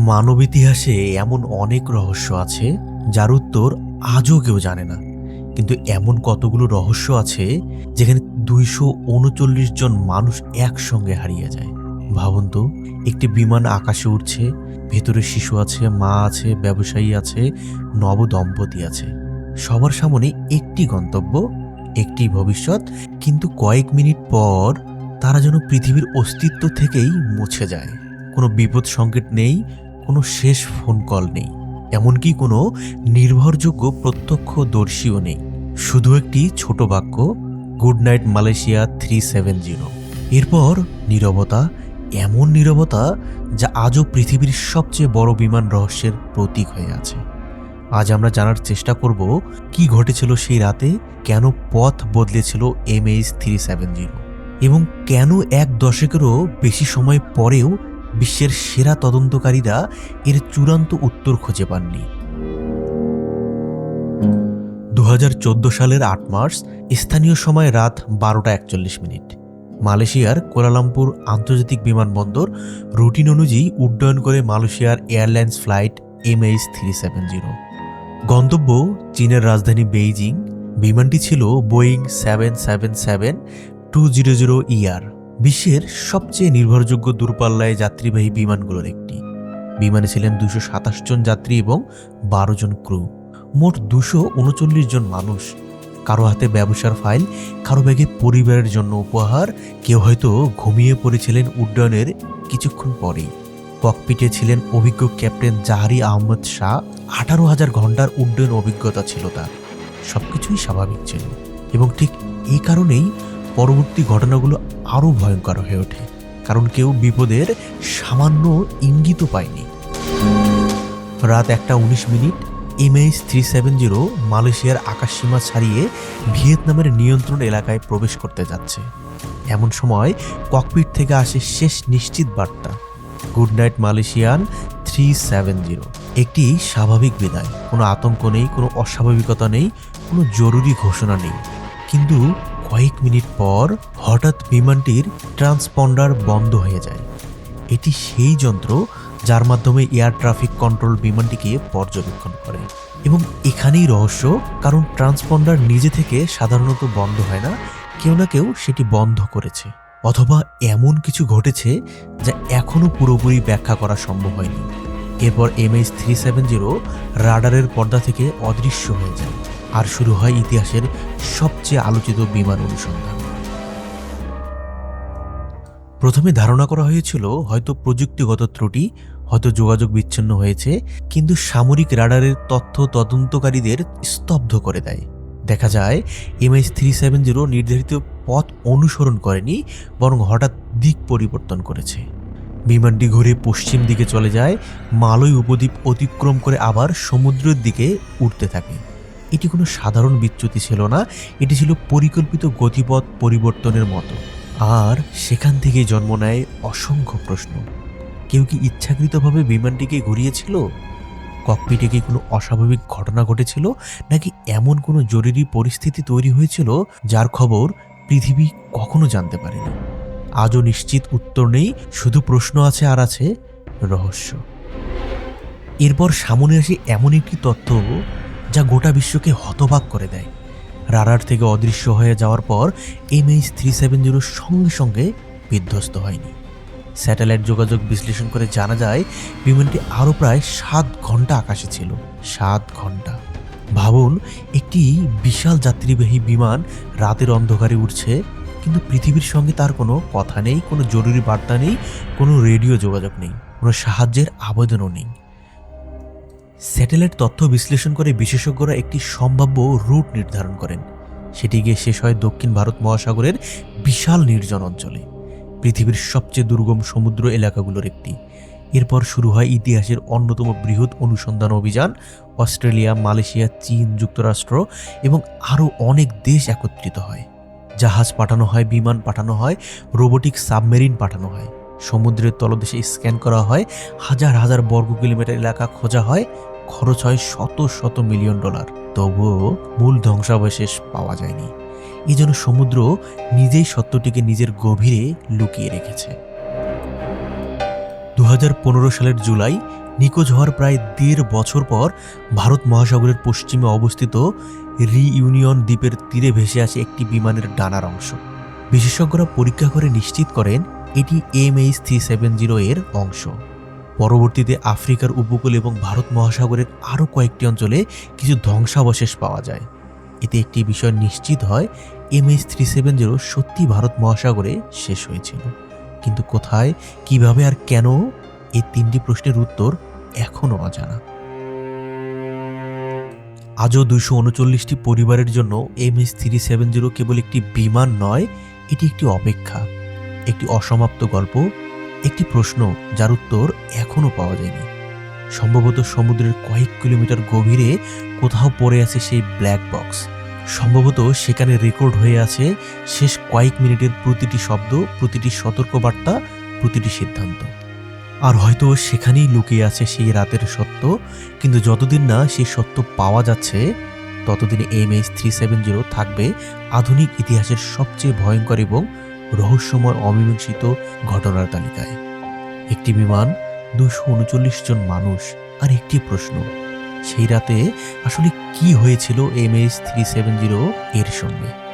মানব ইতিহাসে এমন অনেক রহস্য আছে যার উত্তর আজও কেউ জানে না। কিন্তু এমন কতগুলো রহস্য আছে যেখানে 239 জন মানুষ একসঙ্গে হারিয়ে যায়। ভাবুন তো, একটি বিমান আকাশে উঠছে, ভেতরে শিশু আছে, মা আছে, ব্যবসায়ী আছে, নব দম্পতি আছে। সবার সামনে একটি গন্তব্য, একটি ভবিষ্যৎ, কিন্তু কয়েক মিনিট পর তারা যেন পৃথিবীর অস্তিত্ব থেকেই মুছে যায়। কোনো বিপদ সংকেত নেই, কোনো শেষ ফোন কল নেই, এমনকি কোনো নির্ভরযোগ্য প্রত্যক্ষদর্শীও নেই। শুধু একটি ছোট বাক্য, গুড নাইট মালয়েশিয়া 370। এরপর নীরবতা, এমন নীরবতা যা আজও পৃথিবীর সবচেয়ে বড় বিমান রহস্যের প্রতীক হয়ে আছে। আজ আমরা জানার চেষ্টা করব কি ঘটেছিল সেই রাতে, কেন পথ বদলেছিল MH370, এবং কেন এক দশকেরও বেশি সময় পরেও বিশ্বের সেরা তদন্তকারীরা এর চূড়ান্ত উত্তর খুঁজে পাননি। 2014 সালের 8 মার্চ স্থানীয় সময় রাত 12:41, মালয়েশিয়ার কুয়ালালামপুর আন্তর্জাতিক বিমানবন্দর রুটিন অনুযায়ী উড্ডয়ন করে মালয়েশিয়ার এয়ারলাইন্স ফ্লাইট MH370। গন্তব্য চীনের রাজধানী বেইজিং। বিমানটি ছিল বোয়িং 777-200ER, বিশ্বের সবচেয়ে নির্ভরযোগ্য দূরপাল্লায় যাত্রীবাহী বিমানগুলোর একটি। বিমানে ছিলেন 227 জন যাত্রী এবং 12 জন ক্রু, মোট 239 জন মানুষ। কারো হাতে ব্যবসার ফাইল, কারো ব্যাগে পরিবারের জন্য উপহার, কেউ হয়তো ঘুমিয়ে পড়েছিলেন উড্ডয়নের কিছুক্ষণ পরেই। ককপিটে ছিলেন অভিজ্ঞ ক্যাপ্টেন জাহারি আহমদ শাহ। 18,000 ঘন্টার উড্ডয়ন অভিজ্ঞতা ছিল তার। সবকিছুই স্বাভাবিক ছিল, এবং ঠিক এই কারণেই পরবর্তী ঘটনাগুলো আরও ভয়ঙ্কর হয়ে ওঠে, কারণ কেউ বিপদের সামান্য ইঙ্গিতও পায়নি। রাত 1:19, MH370 মালয়েশিয়ার আকাশসীমা ছাড়িয়ে ভিয়েতনামের নিয়ন্ত্রণ এলাকায় প্রবেশ করতে যাচ্ছে। এমন সময় ককপিট থেকে আসে শেষ নিশ্চিত বার্তা, গুড নাইট মালয়েশিয়ান 370। একটি স্বাভাবিক বিদায়, কোনো আতঙ্ক নেই, কোনো অস্বাভাবিকতা নেই, কোনো জরুরি ঘোষণা নেই। কিন্তু কয়েক মিনিট পর হঠাৎ বিমানটির ট্রান্সপন্ডার বন্ধ হয়ে যায়। এটি সেই যন্ত্র যার মাধ্যমে এয়ার ট্রাফিক কন্ট্রোল বিমানটিকে পর্যবেক্ষণ করে। এবং এখানেই রহস্য, কারণ ট্রান্সপন্ডার নিজে থেকে সাধারণত বন্ধ হয় না, কেউ না কেউ সেটি বন্ধ করেছে, অথবা এমন কিছু ঘটেছে যা এখনও পুরোপুরি ব্যাখ্যা করা সম্ভব হয়নি। এরপর MH370 রাডারের পর্দা থেকে অদৃশ্য হয়ে যায়, আর শুরু হয় ইতিহাসের সবচেয়ে আলোচিত বিমান অনুসন্ধান। প্রথমে ধারণা করা হয়েছিল হয়তো প্রযুক্তিগত ত্রুটি, হয়তো যোগাযোগ বিচ্ছিন্ন হয়েছে, কিন্তু সামরিক রাডারের তথ্য তদন্তকারীদের স্তব্ধ করে দেয়। দেখা যায় MH370 নির্ধারিত পথ অনুসরণ করেনি, বরং হঠাৎ দিক পরিবর্তন করেছে। বিমানটি ঘুরে পশ্চিম দিকে চলে যায়, মালয় উপদ্বীপ অতিক্রম করে আবার সমুদ্রের দিকে উঠতে থাকে। এটি কোনো সাধারণ বিচ্যুতি ছিল না, এটি ছিল পরিকল্পিত গতিপথ পরিবর্তনের মতো। আর সেখান থেকে জন্ম নেয় অসংখ্য প্রশ্ন। কেউ কি ইচ্ছাকৃতভাবে বিমানটিকে ঘুরিয়েছিল? ককপিটে কি কোনো অস্বাভাবিক ঘটনা ঘটেছিল, নাকি এমন কোনো জরুরি পরিস্থিতি তৈরি হয়েছিল যার খবর পৃথিবী কখনো জানতে পারেনি? আজও নিশ্চিত উত্তর নেই, শুধু প্রশ্ন আছে, আর আছে রহস্য। এরপর সামনে আসে এমন একটি তথ্য যা গোটা বিশ্বকে হতবাক করে দেয়। রাডার থেকে অদৃশ্য হয়ে যাওয়ার পর MH370 সঙ্গে সঙ্গে বিধ্বস্ত হয়নি। স্যাটেলাইট যোগাযোগ বিশ্লেষণ করে জানা যায় বিমানটি আরও প্রায় 7 ঘন্টা আকাশে ছিল। 7 ঘন্টা! ভাবুন, একটি বিশাল যাত্রীবাহী বিমান রাতের অন্ধকারে উঠছে, কিন্তু পৃথিবীর সঙ্গে তার কোনো কথা নেই, কোনো জরুরি বার্তা নেই, কোনো রেডিও যোগাযোগ নেই, কোনো সাহায্যের আবেদনও নেই। স্যাটেলাইট তথ্য বিশ্লেষণ করে বিশেষজ্ঞরা একটি সম্ভাব্য রুট নির্ধারণ করেন। সেটি গিয়ে শেষ হয় দক্ষিণ ভারত মহাসাগরের বিশাল নির্জন অঞ্চলে, পৃথিবীর সবচেয়ে দুর্গম সমুদ্র এলাকাগুলোর একটি। এরপর শুরু হয় ইতিহাসের অন্যতম বৃহৎ অনুসন্ধান অভিযান। অস্ট্রেলিয়া, মালয়েশিয়া, চীন, যুক্তরাষ্ট্র এবং আরও অনেক দেশ একত্রিত হয়। জাহাজ পাঠানো হয়, বিমান পাঠানো হয়, রোবোটিক সাবমেরিন পাঠানো হয়, সমুদ্রের তলদেশে স্ক্যান করা হয়, হাজার হাজার বর্গ কিলোমিটার এলাকা খোঁজা হয়, খরচ হয় শত শত মিলিয়ন ডলার। তবুও মূল ধ্বংসাবশেষ পাওয়া যায়নি। এই জন্য সমুদ্র নিজেই সত্যটিকে নিজের গভীরে লুকিয়ে রেখেছে। 2015 সালের জুলাই নিখোঁজ হওয়ার প্রায় ১.৫ বছর পর ভারত মহাসাগরের পশ্চিমে অবস্থিত রিইউনিয়ন দ্বীপের তীরে ভেসে আসে একটি বিমানের ডানার অংশ। বিশেষজ্ঞরা পরীক্ষা করে নিশ্চিত করেন এটি MH370 এর অংশ। পরবর্তীতে আফ্রিকার উপকূল এবং ভারত মহাসাগরের আরও কয়েকটি অঞ্চলে কিছু ধ্বংসাবশেষ পাওয়া যায়। এতে একটি বিষয় নিশ্চিত হয়, MH370 সত্যি ভারত মহাসাগরে শেষ হয়েছিল। কিন্তু কোথায়, কিভাবে আর কেন, এই ৩টি প্রশ্নের উত্তর এখনও অজানা। আজও ২৩৯টি পরিবারের জন্য MH370 কেবল একটি বিমান নয়, এটি একটি অপেক্ষা, একটি অসমাপ্ত গল্প, একটি প্রশ্ন যার উত্তর এখনও পাওয়া যায়নি। সম্ভবত সমুদ্রের কয়েক কিলোমিটার গভীরে কোথাও পড়ে আছে সেই ব্ল্যাক বক্স। সম্ভবত সেখানে রেকর্ড হয়ে আছে শেষ কয়েক মিনিটের প্রতিটি শব্দ, প্রতিটি সতর্কবার্তা, প্রতিটি সিদ্ধান্ত। আর হয়তো সেখানেই লুকিয়ে আছে সেই রাতের সত্য। কিন্তু যতদিন না সেই সত্য পাওয়া যাচ্ছে, ততদিন MH370 থাকবে আধুনিক ইতিহাসের সবচেয়ে ভয়ঙ্কর এবং রহস্যময় অমীমাংসিত ঘটনার তালিকায়। একটি বিমান, 239 জন মানুষ, আর একটি প্রশ্ন, সেই রাতে আসলে কি হয়েছিল MH370 এর সঙ্গে।